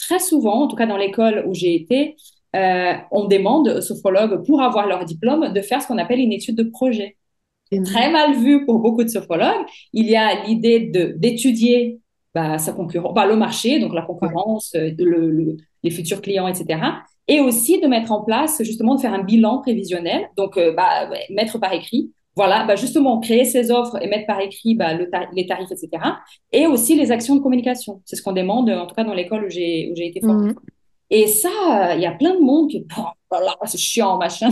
très souvent, en tout cas dans l'école où j'ai été, on demande aux sophrologues, pour avoir leur diplôme, de faire ce qu'on appelle une étude de projet. Très mal vu pour beaucoup de sophrologues. Il y a l'idée d'étudier sa concurrence, le marché, donc la Ouais. concurrence, les futurs clients, etc. Et aussi de mettre en place, justement, de faire un bilan prévisionnel, donc ouais, mettre par écrit. Voilà, justement, créer ces offres et mettre par écrit les tarifs, etc. Et aussi les actions de communication. C'est ce qu'on demande, en tout cas dans l'école où j'ai été formée. Mhm. Et ça, il y a plein de monde qui, oh, voilà, c'est chiant, machin.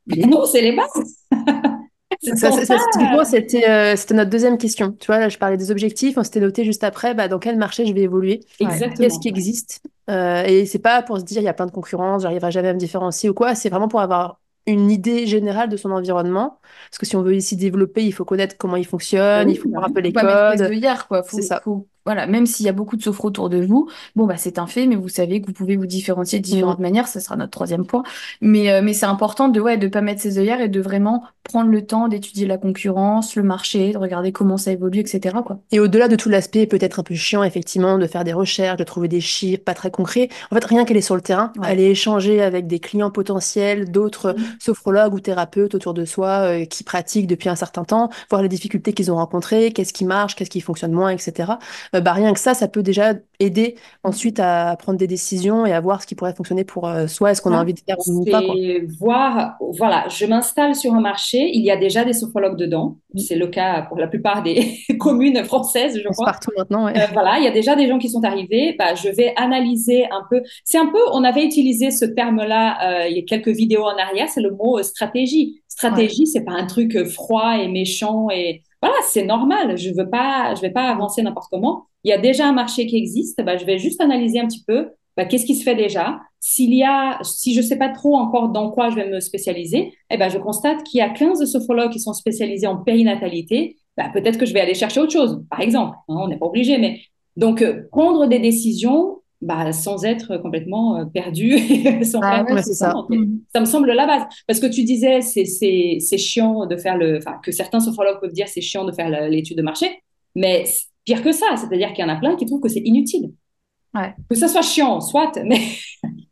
Mais non, c'est les bases. C'est sans ça. Typiquement, c'était notre deuxième question. Tu vois, là, je parlais des objectifs. On s'était noté juste après, dans quel marché je vais évoluer, Ouais. qu'est-ce Exactement. qui existe. Et c'est pas pour se dire, il y a plein de concurrence, j'arriverai jamais à me différencier ou quoi. C'est vraiment pour avoir une idée générale de son environnement. Parce que si on veut ici développer, il faut connaître comment il fonctionne, il faut voir un peu Bah les oui. codes. Pas maîtresse de hier, quoi. C'est ça. Voilà, même s'il y a beaucoup de sophros autour de vous, bon, bah, c'est un fait, mais vous savez que vous pouvez vous différencier de Mm. différentes manières, ce sera notre troisième point. Mais c'est important de, ouais, de pas mettre ses œillères et de vraiment prendre le temps d'étudier la concurrence, le marché, de regarder comment ça évolue, etc., quoi. Et au-delà de tout l'aspect peut-être un peu chiant, effectivement, de faire des recherches, de trouver des chiffres pas très concrets, en fait, rien qu'elle est sur le terrain, Ouais. aller échanger avec des clients potentiels, d'autres sophrologues ou thérapeutes autour de soi qui pratiquent depuis un certain temps, voir les difficultés qu'ils ont rencontrées, qu'est-ce qui marche, qu'est-ce qui fonctionne moins, etc. Rien que ça peut déjà aider ensuite à prendre des décisions et à voir ce qui pourrait fonctionner pour soi, est-ce qu'on a Ça, envie de faire ou pas, quoi. c'est voir, voilà, je m'installe sur un marché, il y a déjà des sophrologues dedans. C'est le cas pour la plupart des communes françaises, je C'est crois. partout maintenant, ouais. Voilà, il y a déjà des gens qui sont arrivés. Je vais analyser un peu. C'est un peu, on avait utilisé ce terme-là il y a quelques vidéos en arrière, c'est le mot stratégie. Ouais. Stratégie, c'est pas un truc froid et méchant et voilà, c'est normal. Je vais pas avancer n'importe comment. Il y a déjà un marché qui existe. Je vais juste analyser un petit peu. Qu'est-ce qui se fait déjà? Si je sais pas trop encore dans quoi je vais me spécialiser, je constate qu'il y a 15 sophrologues qui sont spécialisés en périnatalité. Peut-être que je vais aller chercher autre chose, par exemple. Hein, on n'est pas obligé, mais donc prendre des décisions sans être complètement perdu, sans Bah faire ouais, Ouais, c'est c'est ça. ça. non, ça me semble la base. Parce que tu disais, c'est chiant de faire enfin, que certains sophrologues peuvent dire c'est chiant de faire l'étude de marché, mais pire que ça, c'est-à-dire qu'il y en a plein qui trouvent que c'est inutile. Ouais. Que ça soit chiant, soit, mais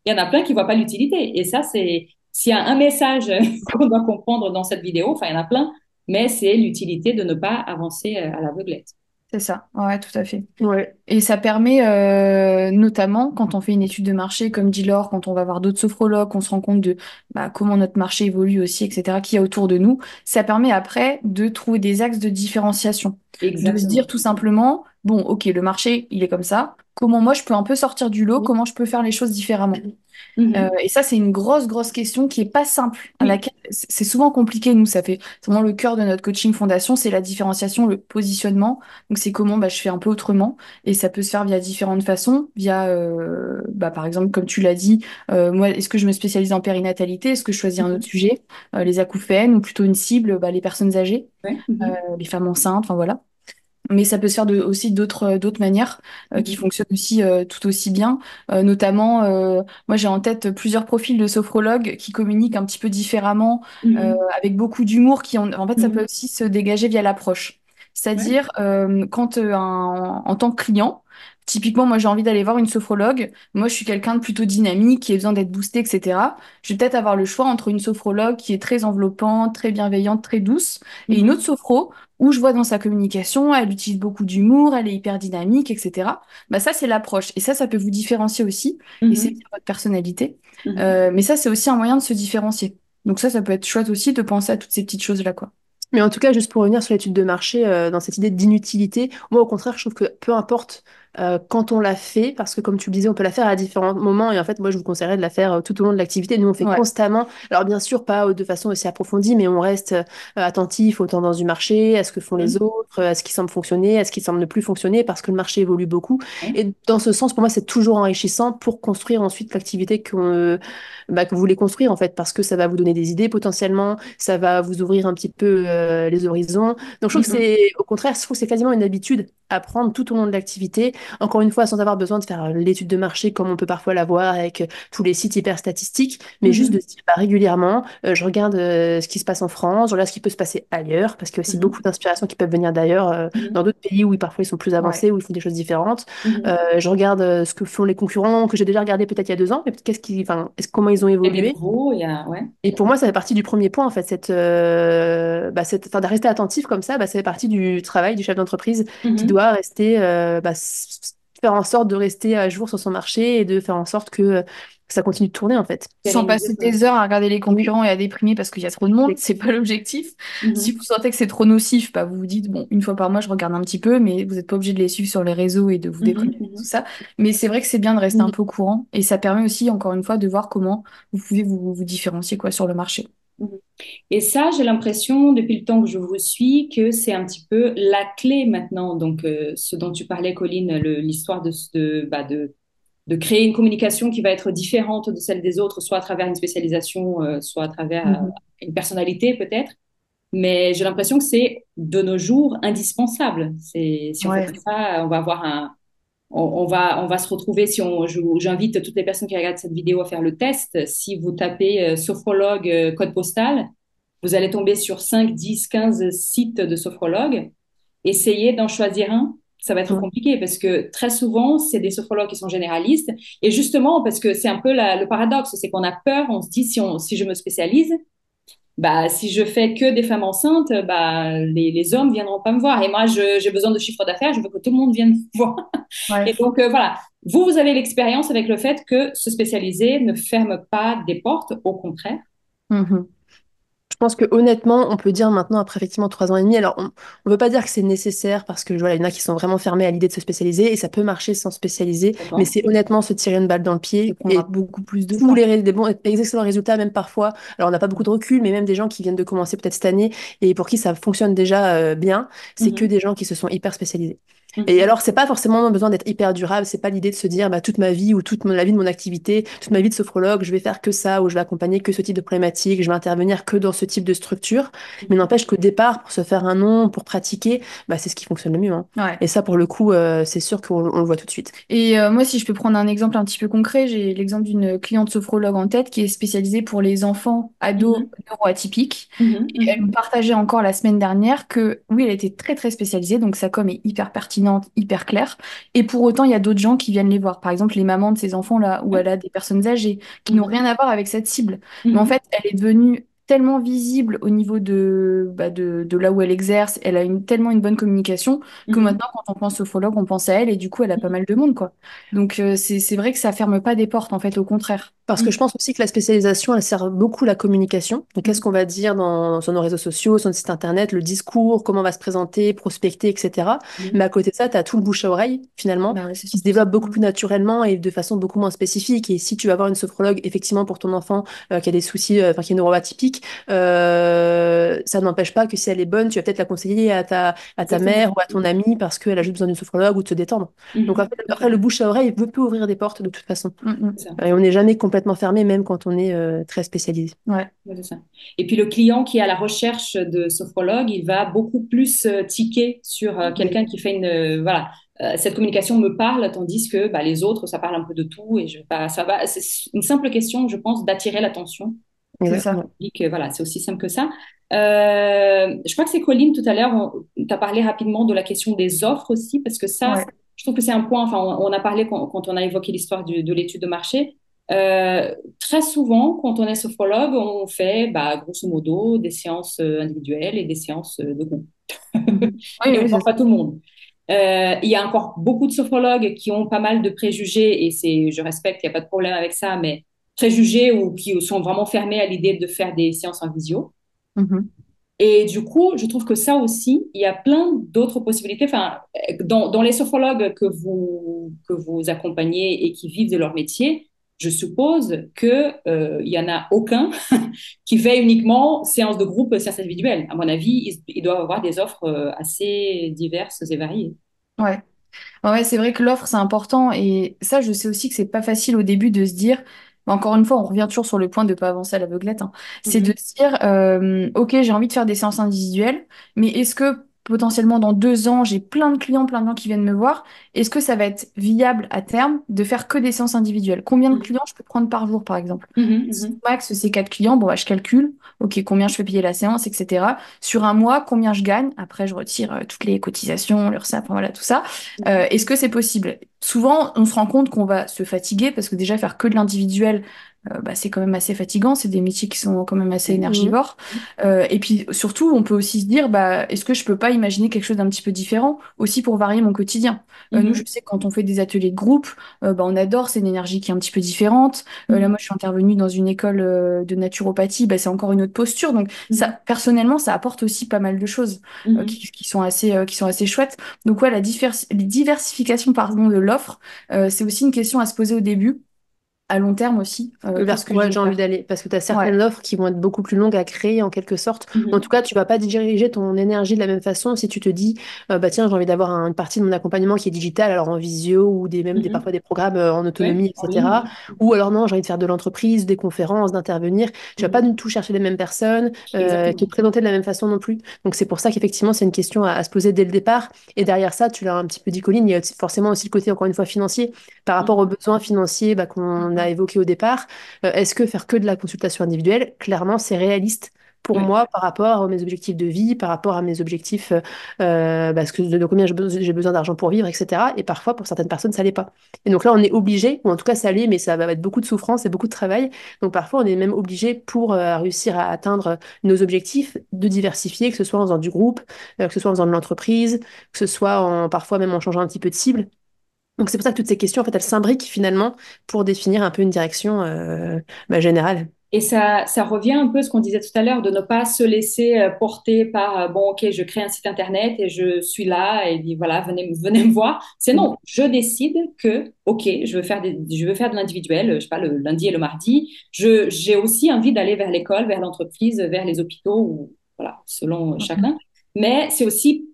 il y en a plein qui voient pas l'utilité. Et ça, s'il y a un message qu'on doit comprendre dans cette vidéo, enfin, il y en a plein, mais c'est l'utilité de ne pas avancer à l'aveuglette. C'est ça, ouais, tout à fait. Ouais. Et ça permet notamment, quand on fait une étude de marché, comme dit Laure, quand on va voir d'autres sophrologues, on se rend compte de comment notre marché évolue aussi, etc., qu'il y a autour de nous, ça permet après de trouver des axes de différenciation. De se dire Exactement. tout simplement, bon, ok, le marché, il est comme ça, comment moi je peux un peu sortir du lot, comment je peux faire les choses différemment. Mhm. Et ça, c'est une grosse, grosse question qui est pas simple, à Oui, laquelle c'est souvent compliqué. Nous, ça fait c'est vraiment le cœur de notre coaching fondation, c'est la différenciation, le positionnement. Donc, c'est comment je fais un peu autrement. Et ça peut se faire via différentes façons, via, par exemple, comme tu l'as dit, moi, est-ce que je me spécialise en périnatalité? Est-ce que je choisis un autre sujet? Les acouphènes ou plutôt une cible, les personnes âgées, ouais. Mhm. les femmes enceintes, enfin voilà. Mais ça peut se faire aussi d'autres manières qui Mhm. fonctionnent aussi tout aussi bien. Notamment, moi j'ai en tête plusieurs profils de sophrologues qui communiquent un petit peu différemment, Mhm. avec beaucoup d'humour, en fait ça peut Mhm. aussi se dégager via l'approche. Ouais. C'est-à-dire quand en tant que client, typiquement moi j'ai envie d'aller voir une sophrologue, moi je suis quelqu'un de plutôt dynamique, qui a besoin d'être boosté, etc. Je vais peut-être avoir le choix entre une sophrologue qui est très enveloppante, très bienveillante, très douce, et une autre Mhm. sophro où je vois dans sa communication, elle utilise beaucoup d'humour, elle est hyper dynamique, etc. Ça, c'est l'approche. Et ça peut vous différencier aussi, et c'est Mhm. votre personnalité. Mhm. Mais ça, c'est aussi un moyen de se différencier. Donc ça peut être chouette aussi de penser à toutes ces petites choses-là, quoi. Mais en tout cas, juste pour revenir sur l'étude de marché, dans cette idée d'inutilité, moi au contraire, je trouve que peu importe quand on la fait, parce que comme tu le disais, on peut la faire à différents moments, et en fait, moi je vous conseillerais de la faire tout au long de l'activité. Nous, on fait Ouais. constamment, alors bien sûr, pas de façon aussi approfondie, mais on reste attentif aux tendances du marché, à ce que font les Mhm. autres, à ce qui semble fonctionner, à ce qui semble ne plus fonctionner, parce que le marché évolue beaucoup. Ouais. Et dans ce sens, pour moi, c'est toujours enrichissant pour construire ensuite l'activité que vous voulez construire, en fait, parce que ça va vous donner des idées potentiellement, ça va vous ouvrir un petit peu les horizons. Donc je trouve que Mhm. c'est, au contraire, je trouve que c'est quasiment une habitude apprendre tout au long de l'activité, encore une fois, sans avoir besoin de faire l'étude de marché comme on peut parfois l'avoir avec tous les sites hyper statistiques, mais juste de Mhm. se dire bah, régulièrement, je regarde ce qui se passe en France, je regarde ce qui peut se passer ailleurs, parce qu'il y a aussi Mhm. beaucoup d'inspirations qui peuvent venir d'ailleurs, Mhm. dans d'autres pays où parfois ils sont plus Ouais. avancés, où ils font des choses différentes. Mhm. Je regarde ce que font les concurrents, que j'ai déjà regardé peut-être il y a 2 ans, mais peut-être comment ils ont Et des évolué. nouveaux, il y a, ouais. Et pour moi, ça fait partie du premier point, en fait, enfin, de rester attentif comme ça, ça fait partie du travail du chef d'entreprise qui Mhm. doit rester, faire en sorte de rester à jour sur son marché et de faire en sorte que ça continue de tourner, en fait. Sans Pérenniser passer ça. des heures à regarder les Oui. concurrents et à déprimer parce qu'il y a trop de monde, c'est pas l'objectif. Si Mhm. vous sentez que c'est trop nocif, bah vous vous dites, bon, une fois par mois, je regarde un petit peu, mais vous n'êtes pas obligé de les suivre sur les réseaux et de vous Mhm. déprimer, tout Mhm. ça. Mais c'est vrai que c'est bien de rester un Mhm. peu au courant et ça permet aussi, encore une fois, de voir comment vous pouvez vous différencier quoi, sur le marché. Mhm. Et ça, j'ai l'impression, depuis le temps que je vous suis, que c'est un petit peu la clé maintenant. Donc, ce dont tu parlais, Colline, l'histoire de créer une communication qui va être différente de celle des autres, soit à travers une spécialisation, soit à travers Mhm. une personnalité peut-être. Mais j'ai l'impression que c'est de nos jours indispensable. Si on fait Ouais. pas ça, on va avoir on va se retrouver si j'invite toutes les personnes qui regardent cette vidéo à faire le test. Si vous tapez sophrologue code postal, vous allez tomber sur 5, 10, 15 sites de sophrologues. Essayez d'en choisir un. Ça va être Ouais. compliqué parce que très souvent, c'est des sophrologues qui sont généralistes. Et justement, parce que c'est un peu le paradoxe, c'est qu'on a peur, on se dit si je me spécialise, bah, si je fais que des femmes enceintes, bah, les hommes viendront pas me voir. Et moi, j'ai besoin de chiffre d'affaires, je veux que tout le monde vienne me voir. Ouais. Et donc, voilà. Vous avez l'expérience avec le fait que se spécialiser ne ferme pas des portes, au contraire. Mhm. Je pense que honnêtement, on peut dire maintenant, après effectivement 3 ans et demi, alors on ne veut pas dire que c'est nécessaire parce que voilà, il y en a qui sont vraiment fermés à l'idée de se spécialiser et ça peut marcher sans spécialiser, mais D'accord? c'est honnêtement se tirer une balle dans le De pied prendre et beaucoup plus de tous temps. des bons, des excellents résultats, même parfois. Alors on n'a pas beaucoup de recul, mais même des gens qui viennent de commencer peut-être cette année et pour qui ça fonctionne déjà bien, c'est que Mhm. des gens qui se sont hyper spécialisés. Et Mhm. alors, c'est pas forcément besoin d'être hyper durable, c'est pas l'idée de se dire bah, toute ma vie ou la vie de mon activité, toute ma vie de sophrologue, je vais faire que ça, ou je vais accompagner que ce type de problématique, je vais intervenir que dans ce type de structure. Mais Mhm. n'empêche qu'au départ, pour se faire un nom, pour pratiquer, bah, c'est ce qui fonctionne le mieux, hein. Ouais. Et ça, pour le coup, c'est sûr qu'on le voit tout de suite. Et moi, si je peux prendre un exemple un petit peu concret, j'ai l'exemple d'une cliente sophrologue en tête qui est spécialisée pour les enfants ados Mhm. neuroatypiques. Mhm. Et elle Mhm. me partageait encore la semaine dernière que oui, elle était très très spécialisée, donc sa com est hyper pertinente, hyper claire. Et pour autant, il y a d'autres gens qui viennent les voir. Par exemple, les mamans de ces enfants-là, où Ouais. elle a des personnes âgées qui n'ont Mhm. rien à voir avec cette cible. Mais en Mhm. fait, elle est devenue tellement visible au niveau de là où elle exerce, elle a tellement une bonne communication que Mhm. maintenant, quand on pense sophrologue, on pense à elle et du coup, elle a pas mal de monde, quoi. Donc, c'est vrai que ça ferme pas des portes, en fait, au contraire. Parce que je pense aussi que la spécialisation, elle sert beaucoup la communication. Donc, qu'est-ce Mhm. qu'on va dire sur nos réseaux sociaux, sur notre site internet, le discours, comment on va se présenter, prospecter, etc. Mhm. Mais à côté de ça, tu as tout le bouche à oreille, finalement, Bah ouais, c'est qui se 100%. développe beaucoup plus naturellement et de façon beaucoup moins spécifique. Et si tu vas voir une sophrologue, effectivement, pour ton enfant qui a des soucis, enfin, qui est neuroatypique, ça n'empêche pas que si elle est bonne, tu vas peut-être la conseiller à ta Exactement. mère ou à ton ami parce qu'elle a juste besoin d'une sophrologue ou de se détendre. Donc, en Mhm. fait, Tout à après, fait. le bouche à oreille peut ouvrir des portes de toute façon. Mm, mm. C'est ça. Et on n'est jamais complètement fermé, même quand on est très spécialisé. Ouais. Ouais, c'est ça. Et puis le client qui est à la recherche de sophrologue, il va beaucoup plus tiquer sur Oui. quelqu'un qui fait voilà, cette communication me parle, tandis que bah, les autres, ça parle un peu de tout et je vais pas, ça va. C'est une simple question, je pense, d'attirer l'attention C'est du ça. Exactement. public. Voilà, c'est aussi simple que ça. Je crois que c'est Colline tout à l'heure, tu as parlé rapidement de la question des offres aussi, parce que ça, Ouais. je trouve que c'est un point, enfin, on a parlé quand on a évoqué l'histoire de l'étude de marché. Très souvent, quand on est sophrologue, on fait, bah, grosso modo, des séances individuelles et des séances de groupe. Mhm. Oui, Et on ne oui, c'est voit ça. pas tout le monde. Il y a encore beaucoup de sophrologues qui ont pas mal de préjugés, et je respecte, il n'y a pas de problème avec ça, mais préjugés ou qui sont vraiment fermés à l'idée de faire des séances en visio. Mhm. Et du coup, je trouve que ça aussi, il y a plein d'autres possibilités. Enfin, dans les sophrologues que vous accompagnez et qui vivent de leur métier, je suppose que il y en a aucun qui fait uniquement séance de groupe, séance individuelle. À mon avis, ils doivent avoir des offres assez diverses et variées. Ouais. Ouais, c'est vrai que l'offre, c'est important. Et ça, je sais aussi que c'est pas facile au début de se dire, mais encore une fois, on revient toujours sur le point de pas avancer à l'aveuglette, hein. C'est de Mhm. se dire, OK, j'ai envie de faire des séances individuelles, mais est-ce que potentiellement dans 2 ans, j'ai plein de gens qui viennent me voir. Est-ce que ça va être viable à terme de faire que des séances individuelles? Combien de clients je peux prendre par jour, par exemple? Mhm, Si mhm, max c'est 4 clients, bon, bah, je calcule, ok, combien je fais payer la séance, etc. Sur un mois, combien je gagne? Après, je retire toutes les cotisations, l'URSSAF, enfin, voilà, tout ça. Est-ce que c'est possible? Souvent, on se rend compte qu'on va se fatiguer parce que déjà faire que de l'individuel, bah, c'est quand même assez fatigant. C'est des métiers qui sont quand même assez Mhm. énergivores. Et puis surtout, on peut aussi se dire, bah, est-ce que je peux pas imaginer quelque chose d'un petit peu différent aussi pour varier mon quotidien? Nous, je mhm, sais que quand on fait des ateliers de groupe, bah, on adore, c'est une énergie qui est un petit peu différente. Là, mhm, moi, je suis intervenue dans une école de naturopathie, bah, c'est encore une autre posture. Donc, ça, mhm, personnellement, ça apporte aussi pas mal de choses mhm. qui sont assez chouettes. Donc, ouais, la diversification, pardon, de l'offre, c'est aussi une question à se poser au début, à long terme aussi. Vers Qu'est-ce que quoi je vais j'ai envie faire? d'aller? Parce que tu as Ouais. certaines offres qui vont être beaucoup plus longues à créer en quelque sorte. En tout Mhm. cas, tu vas pas diriger ton énergie de la même façon si tu te dis, bah tiens, j'ai envie d'avoir une partie de mon accompagnement qui est digital, alors en visio ou Mhm. parfois des programmes en Ouais, autonomie, en ligne, etc. ouais. Ou alors non, j'ai envie de faire de l'entreprise, des conférences, d'intervenir. Tu vas pas Mhm. du tout chercher les mêmes personnes, te Exactement. présenter de la même façon non plus. Donc c'est pour ça qu'effectivement, c'est une question à se poser dès le départ. Et derrière ça, tu l'as un petit peu dit, Colline, il y a forcément aussi le côté, encore une fois, financier par rapport aux Mhm. besoins financiers bah, qu'on a évoqués au départ. Est-ce que faire que de la consultation individuelle, clairement, c'est réaliste pour Ouais. moi par rapport à mes objectifs de vie, par rapport à mes objectifs, parce que de combien j'ai besoin d'argent pour vivre, etc. Et parfois, pour certaines personnes, ça l'est pas. Et donc là, on est obligé, ou en tout cas, ça l'est, mais ça va être beaucoup de souffrance et beaucoup de travail. Donc parfois, on est même obligé pour réussir à atteindre nos objectifs de diversifier, que ce soit en faisant du groupe, que ce soit en faisant de l'entreprise, que ce soit parfois même en changeant un petit peu de cible. Donc c'est pour ça que toutes ces questions, en fait, elles s'imbriquent finalement pour définir un peu une direction générale. Et ça revient un peu à ce qu'on disait tout à l'heure, de ne pas se laisser porter par, bon, ok, je crée un site internet et je suis là et dit, voilà, venez me voir. C'est Mhm. non, je décide que, ok, je veux faire de l'individuel, je sais pas, le lundi et le mardi. J'ai aussi envie d'aller vers l'école, vers l'entreprise, vers les hôpitaux, ou, voilà, selon chacun. Mais c'est aussi,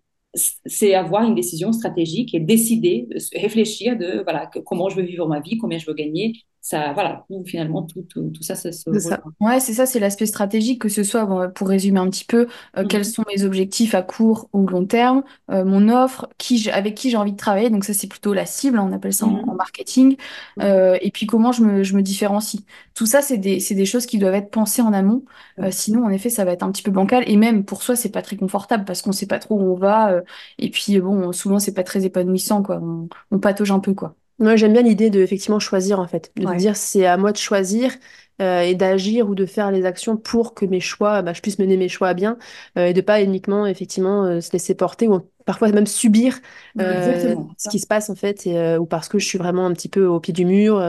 c'est avoir une décision stratégique et décider, réfléchir de, voilà, comment je veux vivre ma vie, combien je veux gagner. Ça, voilà, finalement, tout ça, ça se C'est ça. rejoint. Ouais, c'est ça, c'est l'aspect stratégique, que ce soit, bon, pour résumer un petit peu, quels Mhm, sont mes objectifs à court ou long terme, mon offre, avec qui j'ai envie de travailler, donc ça c'est plutôt la cible, hein, on appelle ça en mhm, marketing, mhm. et puis comment je me différencie. Tout ça, c'est des choses qui doivent être pensées en amont, Ouais. sinon en effet ça va être un petit peu bancal, et même pour soi c'est pas très confortable, parce qu'on sait pas trop où on va, et puis bon, souvent c'est pas très épanouissant, quoi, on patauge un peu, quoi. Moi, j'aime bien l'idée de effectivement choisir en fait, de te Ouais. dire c'est à moi de choisir et d'agir ou de faire les actions pour que mes choix, bah, je puisse mener mes choix à bien et de pas uniquement effectivement se laisser porter ou parfois même subir Exactement. ce qui se passe en fait ou parce que je suis vraiment un petit peu au pied du mur,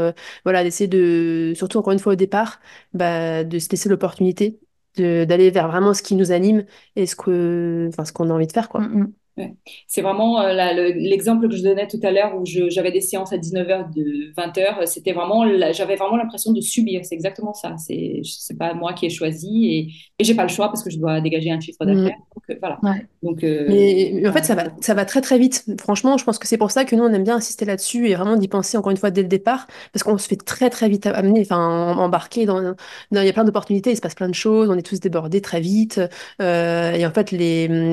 voilà, d'essayer de, surtout encore une fois au départ, bah, de se laisser l'opportunité d'aller vers vraiment ce qui nous anime et enfin, ce qu'on a envie de faire Mm, quoi. mm. Ouais. C'est vraiment l'exemple que je donnais tout à l'heure où j'avais des séances à 19h, de 20h. C'était vraiment, j'avais vraiment l'impression de subir. C'est exactement ça. C'est pas moi qui ai choisi et j'ai pas le choix parce que je dois dégager un chiffre d'affaires. Mm. Donc, voilà. Ouais. Donc, Mais en fait, voilà. ça va très très vite. Franchement, je pense que c'est pour ça que nous, on aime bien insister là-dessus et vraiment d'y penser encore une fois dès le départ, parce qu'on se fait très très vite amener, enfin embarquer il y a plein d'opportunités, il se passe plein de choses, on est tous débordés très vite. Et en fait,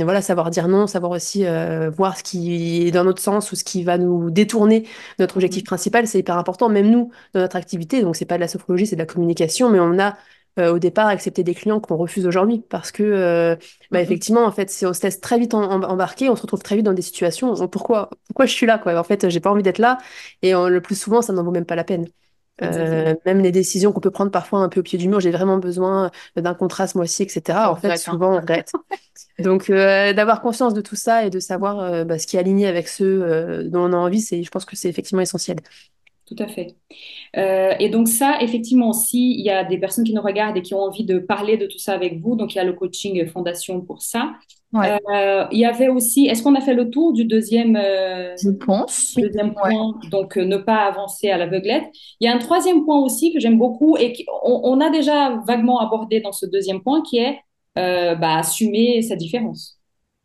voilà, savoir dire non, savoir aussi voir ce qui est dans notre sens ou ce qui va nous détourner de notre objectif Mhm. principal, c'est hyper important, même nous, dans notre activité. Donc, c'est pas de la sophrologie, c'est de la communication, mais on a au départ accepté des clients qu'on refuse aujourd'hui parce que bah Mhm. effectivement, en fait, si on se laisse très vite embarquer, on se retrouve très vite dans des situations où pourquoi je suis là, quoi. En fait, j'ai pas envie d'être là et le plus souvent, ça n'en vaut même pas la peine. Exactement. Même les décisions qu'on peut prendre parfois un peu au pied du mur, j'ai vraiment besoin d'un contrat ce mois-ci, etc. On En fait, regrette, hein. souvent, on regrette. Donc, d'avoir conscience de tout ça et de savoir bah, ce qui est aligné avec ceux dont on a envie, je pense que c'est effectivement essentiel. Tout à fait. Et donc ça, effectivement, si il y a des personnes qui nous regardent et qui ont envie de parler de tout ça avec vous, donc il y a le coaching fondation pour ça. Ouais, Il y avait aussi, est-ce qu'on a fait le tour du je pense. Oui. deuxième Ouais. point, donc ne pas avancer à l'aveuglette. Il y a un troisième point aussi que j'aime beaucoup et qu'on a déjà vaguement abordé dans ce deuxième point qui est bah, assumer sa différence.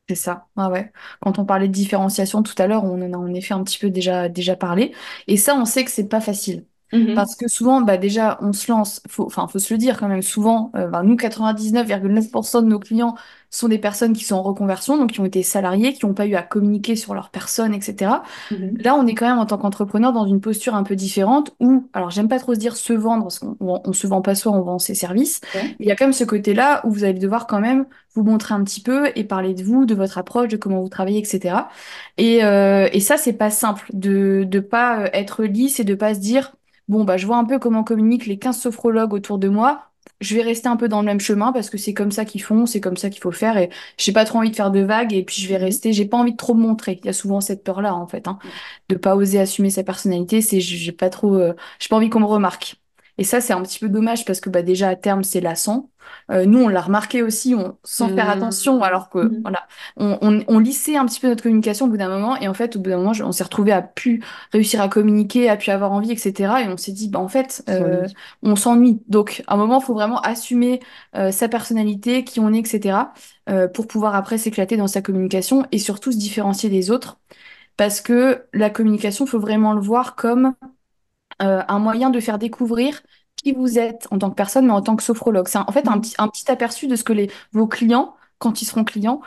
C'est ça, ah ouais. Quand on parlait de différenciation tout à l'heure, on en a en effet un petit peu déjà parlé. Et ça, on sait que c'est pas facile. Mhm, Parce que souvent, bah déjà, on se lance, enfin, faut se le dire quand même, souvent, bah, nous, 99,9% de nos clients sont des personnes qui sont en reconversion, donc qui ont été salariées, qui n'ont pas eu à communiquer sur leur personne, etc. Mhm. Là, on est quand même en tant qu'entrepreneur dans une posture un peu différente où, alors j'aime pas trop se dire se vendre, parce qu'on se vend pas soi, on vend ses services. Ouais. Il y a quand même ce côté-là où vous allez devoir quand même vous montrer un petit peu et parler de vous, de votre approche, de comment vous travaillez, etc. Et ça, c'est pas simple de pas être lisse et de pas se dire, bon, bah, je vois un peu comment communiquent les 15 sophrologues autour de moi. Je vais rester un peu dans le même chemin parce que c'est comme ça qu'ils font, c'est comme ça qu'il faut faire et j'ai pas trop envie de faire de vagues et puis je vais Mhm. rester, j'ai pas envie de trop me montrer. Il y a souvent cette peur-là en fait, hein, de pas oser assumer sa personnalité, c'est j'ai pas trop, j'ai pas envie qu'on me remarque. Et ça, c'est un petit peu dommage parce que bah, déjà à terme, c'est lassant. Nous, on l'a remarqué aussi sans faire attention, alors que Mhm. voilà, on lissait un petit peu notre communication au bout d'un moment, et en fait, au bout d'un moment, on s'est retrouvé à plus réussir à communiquer, à plus avoir envie, etc. Et on s'est dit, bah en fait, on s'ennuie. Donc, à un moment, il faut vraiment assumer sa personnalité, qui on est, etc. Pour pouvoir après s'éclater dans sa communication et surtout se différencier des autres. Parce que la communication, il faut vraiment le voir comme un moyen de faire découvrir qui vous êtes en tant que personne, mais en tant que sophrologue. C'est en fait Mhm. un petit aperçu de ce que vos clients, quand ils seront clients,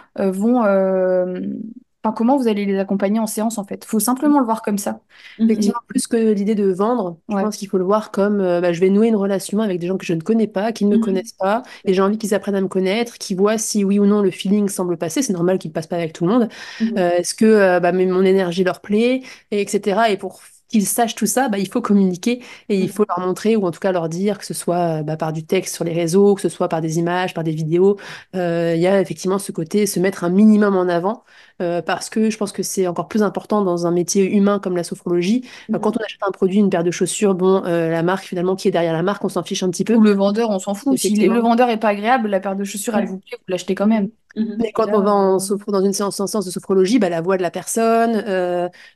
enfin, comment vous allez les accompagner en séance, en fait. Il faut simplement le voir comme ça. Mhm. Effectivement, plus que l'idée de vendre, je Ouais. pense qu'il faut le voir comme bah, je vais nouer une relation avec des gens que je ne connais pas, qui ne me Mhm. connaissent pas, et j'ai envie qu'ils apprennent à me connaître, qu'ils voient si oui ou non le feeling semble passer. C'est normal qu'il ne passe pas avec tout le monde. Mhm. Est-ce que bah, mon énergie leur plaît, et etc. Et pour qu'ils sachent tout ça, bah, il faut communiquer et il faut Mhm. leur montrer ou en tout cas leur dire, que ce soit bah, par du texte sur les réseaux, que ce soit par des images, par des vidéos. Il y a effectivement ce côté, se mettre un minimum en avant parce que je pense que c'est encore plus important dans un métier humain comme la sophrologie. Quand Mhm. on achète un produit, une paire de chaussures, bon, la marque finalement qui est derrière la marque, on s'en fiche un petit Ou peu. le vendeur, on s'en fout. Si le Effectivement. vendeur est pas agréable, la paire de chaussures, elle Ouais. vous plaît, vous l'achetez quand même. Mhm. Mhm. Mais quand on Déjà, va dans une séance en séance de sophrologie, bah, la voix de la personne,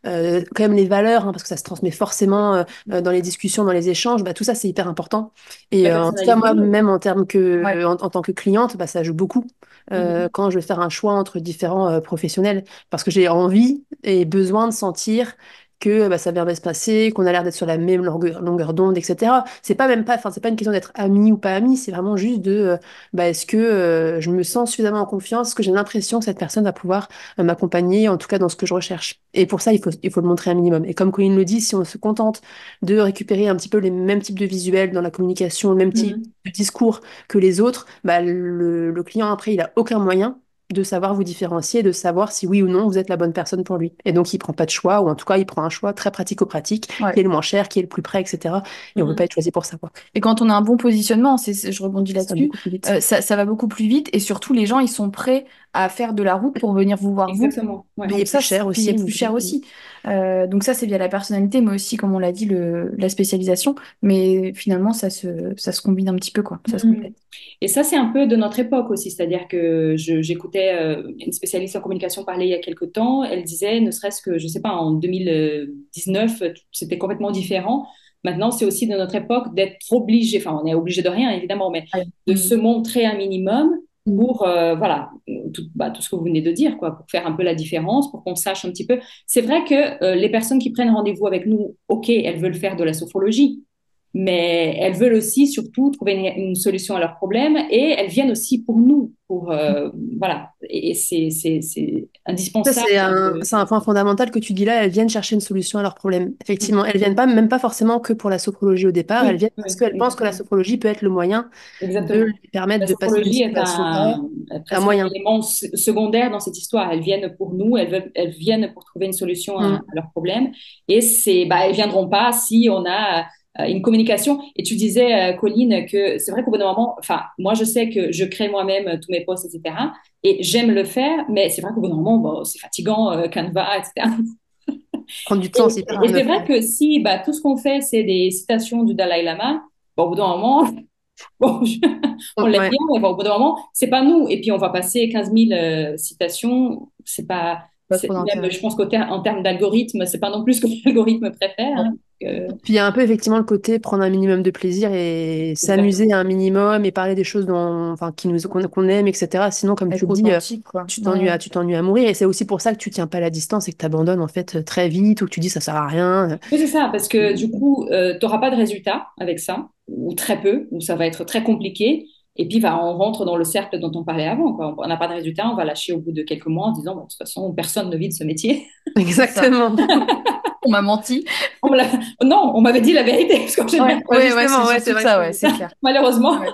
quand même les valeurs, hein, parce que ça se transmet forcément dans les discussions, dans les échanges, bah, tout ça c'est hyper important. Et La en tout cas, moi, personnalité. même en termes ouais. en tant que cliente, bah, ça joue beaucoup Mhm. quand je vais faire un choix entre différents professionnels, parce que j'ai envie et besoin de sentir que bah, ça va bien se passer, qu'on a l'air d'être sur la même longueur d'onde, etc. Enfin, c'est pas une question d'être ami ou pas ami, c'est vraiment juste de bah, est-ce que je me sens suffisamment en confiance? Est-ce que j'ai l'impression que cette personne va pouvoir m'accompagner, en tout cas dans ce que je recherche? Et pour ça, il faut le montrer un minimum. Et comme Colline le dit, si on se contente de récupérer un petit peu les mêmes types de visuels dans la communication, le même type Mhm. de discours que les autres, bah, le client, après, il a aucun moyen de savoir vous différencier, de savoir si oui ou non vous êtes la bonne personne pour lui. Et donc, il prend pas de choix, ou en tout cas, il prend un choix très pratico-pratique, qui Ouais. est le moins cher, qui est le plus près, etc. Et on ne veut pas Mhm. être choisi pour ça, quoi. Et quand on a un bon positionnement, je rebondis Ça va là-dessus, beaucoup plus vite. ça va beaucoup plus vite et surtout les gens ils sont prêts à faire de la route pour venir vous voir vous. Exactement. Ouais. Payer Donc plus ça, cher c'est payer aussi. plus Donc, cher aussi. Donc ça, c'est via la personnalité, mais aussi, comme on l'a dit, la spécialisation. Mais finalement, ça se combine un petit peu, quoi. Ça se Mhm. complète. Et ça, c'est un peu de notre époque aussi, c'est-à-dire que j'écoutais une spécialiste en communication parler il y a quelque temps, elle disait, ne serait-ce que, je sais pas, en 2019, c'était complètement différent. Maintenant, c'est aussi de notre époque d'être obligé, enfin, on est obligé de rien, évidemment, mais Ouais. de Mm. se montrer un minimum Mm. pour, voilà, tout ce que vous venez de dire, quoi, pour faire un peu la différence, pour qu'on sache un petit peu. C'est vrai que les personnes qui prennent rendez-vous avec nous, OK, elles veulent faire de la sophrologie, mais elles veulent aussi surtout trouver une solution à leurs problèmes et elles viennent aussi pour nous, pour voilà. Et c'est Ça, indispensable de. c'est un point fondamental que tu dis là. Elles viennent chercher une solution à leurs problèmes. Effectivement, Mhm. elles viennent pas, même pas forcément que pour la sophrologie au départ. Elles Oui, viennent parce oui, qu'elles pensent que la exactement. sophrologie peut être le moyen de Exactement. lui permettre La de passer une sophrologie est situation-là. Un presque un moyen. élément secondaire dans cette histoire. Elles viennent pour nous, elles viennent pour trouver une solution à Mm. leurs problèmes. Et elles viendront pas si on a une communication. Et tu disais, Colline, que c'est vrai qu'au bout d'un moment, enfin, moi, je sais que je crée moi-même tous mes posts, etc. Et j'aime le faire, mais c'est vrai qu'au bout d'un moment, bon, c'est fatigant, Canva, etc. Prendre du temps, c'est hyper Et c'est vrai chronophage. que si bah, tout ce qu'on fait, c'est des citations du Dalai Lama, bon, au bout d'un moment, bon, on l'aime Ouais. bien, mais bon, au bout d'un moment, c'est pas nous. Et puis, on va passer 15 000 citations. C'est pas, Pas trop même, d'intérêt. je pense en termes d'algorithme, c'est pas non plus ce que l'algorithme préfère. Ouais. Hein. Euh, Puis il y a un peu effectivement le côté prendre un minimum de plaisir et s'amuser exactement. un minimum et parler des choses enfin, qu'on aime, etc. Sinon, comme tu Être le dis, authentique, quoi. tu t'ennuies à mourir. Et c'est aussi pour ça que tu tiens pas la distance et que tu abandonnes en fait très vite ou que tu dis ça sert à rien. Oui, c'est ça, parce que du coup, tu n'auras pas de résultat avec ça, ou très peu, ou ça va être très compliqué. Et puis, on rentre dans le cercle dont on parlait avant, quoi. On n'a pas de résultat, on va lâcher au bout de quelques mois en disant, bon, de toute façon, personne ne vit de ce métier. Exactement. On m'a menti. On me l'a- Non, on m'avait dit la vérité, parce qu'en général, Ouais, Justement, c'est ouais, surtout c'est vrai ça, que ouais, c'est clair. malheureusement. Ouais.